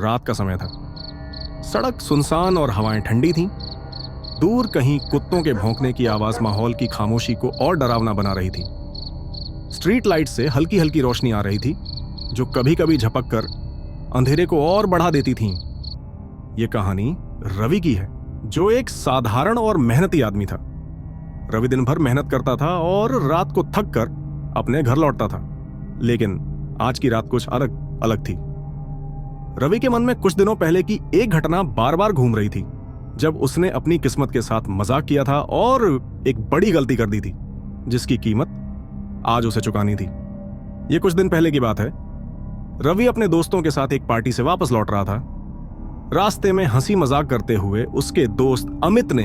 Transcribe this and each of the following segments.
रात का समय था। सड़क सुनसान और हवाएं ठंडी थीं। दूर कहीं कुत्तों के भौंकने की आवाज माहौल की खामोशी को और डरावना बना रही थी। स्ट्रीट लाइट से हल्की हल्की रोशनी आ रही थी, जो कभी कभी झपक कर अंधेरे को और बढ़ा देती थीं। यह कहानी रवि की है, जो एक साधारण और मेहनती आदमी था। रवि दिन भर मेहनत करता था और रात को थक कर अपने घर लौटता था। लेकिन आज की रात कुछ अलग थी। रवि के मन में कुछ दिनों पहले की एक घटना बार बार घूम रही थी, जब उसने अपनी किस्मत के साथ मजाक किया था और एक बड़ी गलती कर दी थी, जिसकी कीमत आज उसे चुकानी थी। यह कुछ दिन पहले की बात है। रवि अपने दोस्तों के साथ एक पार्टी से वापस लौट रहा था। रास्ते में हंसी मजाक करते हुए उसके दोस्त अमित ने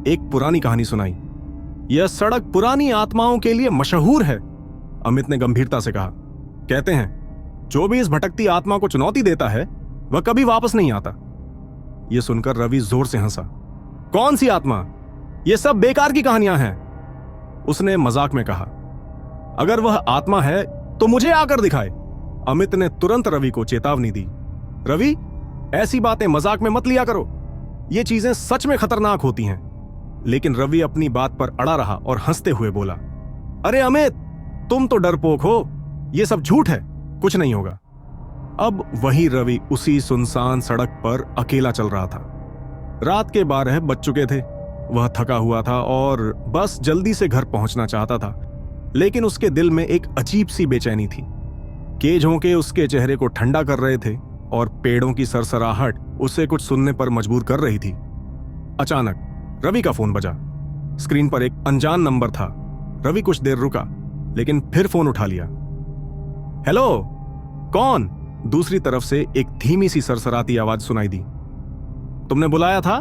एक पुरानी कहानी सुनाई। यह सड़क पुरानी आत्माओं के लिए मशहूर है, अमित ने गंभीरता से कहा। कहते हैं जो भी इस भटकती आत्मा को चुनौती देता है वह कभी वापस नहीं आता। यह सुनकर रवि जोर से हंसा। कौन सी आत्मा? यह सब बेकार की कहानियां हैं, उसने मजाक में कहा। अगर वह आत्मा है तो मुझे आकर दिखाए, अमित ने तुरंत रवि को चेतावनी दी। रवि, ऐसी बातें मजाक में मत लिया करो, ये चीजें सच में खतरनाक होती हैं। लेकिन रवि अपनी बात पर अड़ा रहा और हंसते हुए बोला, अरे अमित, तुम तो डरपोक हो, ये सब झूठ है, कुछ नहीं होगा। अब वही रवि उसी सुनसान सड़क पर अकेला चल रहा था। रात के 12 बज चुके थे। वह थका हुआ था और बस जल्दी से घर पहुंचना चाहता था, लेकिन उसके दिल में एक अजीब सी बेचैनी थी। के झोंके उसके चेहरे को ठंडा कर रहे थे और पेड़ों की सरसराहट उसे कुछ सुनने पर मजबूर कर रही थी। अचानक रवि का फोन बजा। स्क्रीन पर एक अनजान नंबर था। रवि कुछ देर रुका, लेकिन फिर फोन उठा लिया। हेलो, कौन? दूसरी तरफ से एक धीमी सी सरसराती आवाज सुनाई दी। तुमने बुलाया था?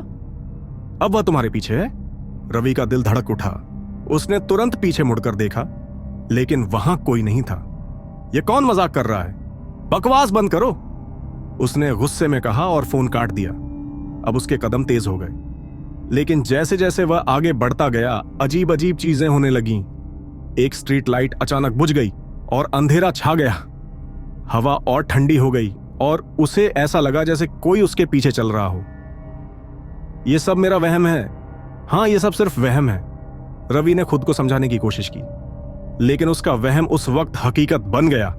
अब वह तुम्हारे पीछे है? रवि का दिल धड़क उठा। उसने तुरंत पीछे मुड़कर देखा, लेकिन वहां कोई नहीं था। यह कौन मजाक कर रहा है? बकवास बंद करो, उसने गुस्से में कहा और फोन काट दिया। अब उसके कदम तेज हो गए, लेकिन जैसे जैसे वह आगे बढ़ता गया, अजीब अजीब चीजें होने लगीं। एक स्ट्रीट लाइट अचानक बुझ गई और अंधेरा छा गया। हवा और ठंडी हो गई और उसे ऐसा लगा जैसे कोई उसके पीछे चल रहा हो। यह सब मेरा वहम है। हां, यह सब सिर्फ वहम है, रवि ने खुद को समझाने की कोशिश की। लेकिन उसका वहम उस वक्त हकीकत बन गया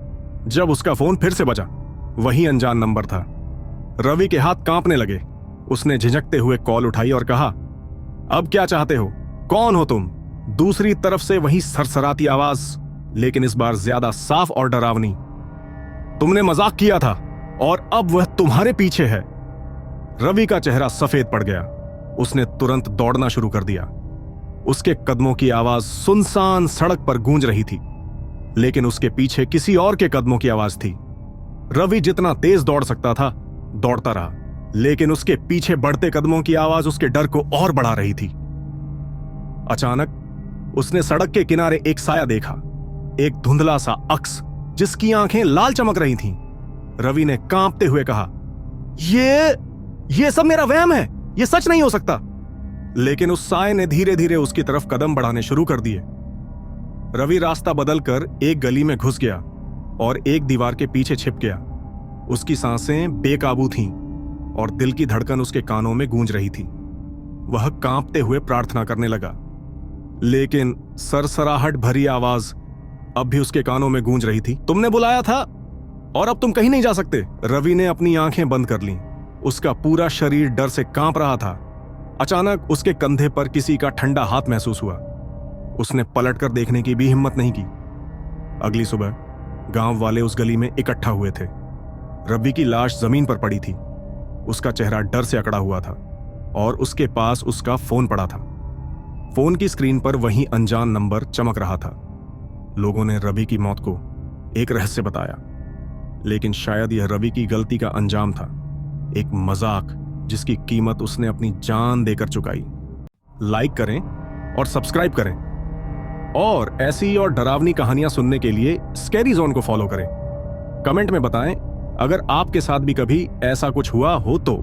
जब उसका फोन फिर से बजा। वही अनजान नंबर था। रवि के हाथ कांपने लगे। उसने झिझकते हुए कॉल उठाई और कहा, अब क्या चाहते हो? कौन हो तुम? दूसरी तरफ से वही सरसराती आवाज, लेकिन इस बार ज्यादा साफ और डरावनी। तुमने मजाक किया था और अब वह तुम्हारे पीछे है। रवि का चेहरा सफेद पड़ गया। उसने तुरंत दौड़ना शुरू कर दिया। उसके कदमों की आवाज सुनसान सड़क पर गूंज रही थी, लेकिन उसके पीछे किसी और के कदमों की आवाज थी। रवि जितना तेज दौड़ सकता था दौड़ता रहा, लेकिन उसके पीछे बढ़ते कदमों की आवाज उसके डर को और बढ़ा रही थी। अचानक उसने सड़क के किनारे एक साया देखा, एक धुंधला सा अक्स जिसकी आंखें लाल चमक रही थीं। रवि ने कांपते हुए कहा, ये सब मेरा वहम है, ये सच नहीं हो सकता। लेकिन उस साए ने धीरे धीरे उसकी तरफ कदम बढ़ाने शुरू कर दिए। रवि रास्ता बदलकर एक गली में घुस गया और एक दीवार के पीछे छिप गया। उसकी सांसें बेकाबू थीं और दिल की धड़कन उसके कानों में गूंज रही थी। वह कांपते हुए प्रार्थना करने लगा, लेकिन सरसराहट भरी आवाज अब भी उसके कानों में गूंज रही थी। तुमने बुलाया था और अब तुम कहीं नहीं जा सकते। रवि ने अपनी आंखें बंद कर लीं। उसका पूरा शरीर डर से कांप रहा था। अचानक उसके कंधे पर किसी का ठंडा हाथ महसूस हुआ। उसने पलटकर देखने की भी हिम्मत नहीं की। अगली सुबह गांव वाले उस गली में इकट्ठा हुए थे। रवि की लाश जमीन पर पड़ी थी। उसका चेहरा डर से अकड़ा हुआ था और उसके पास उसका फोन पड़ा था। फोन की स्क्रीन पर वही अनजान नंबर चमक रहा था। लोगों ने रवि की मौत को एक रहस्य बताया, लेकिन शायद यह रवि की गलती का अंजाम था, एक मजाक जिसकी कीमत उसने अपनी जान देकर चुकाई। लाइक करें और सब्सक्राइब करें, और ऐसी और डरावनी कहानियां सुनने के लिए स्कैरी जोन को फॉलो करें। कमेंट में बताएं अगर आपके साथ भी कभी ऐसा कुछ हुआ हो तो।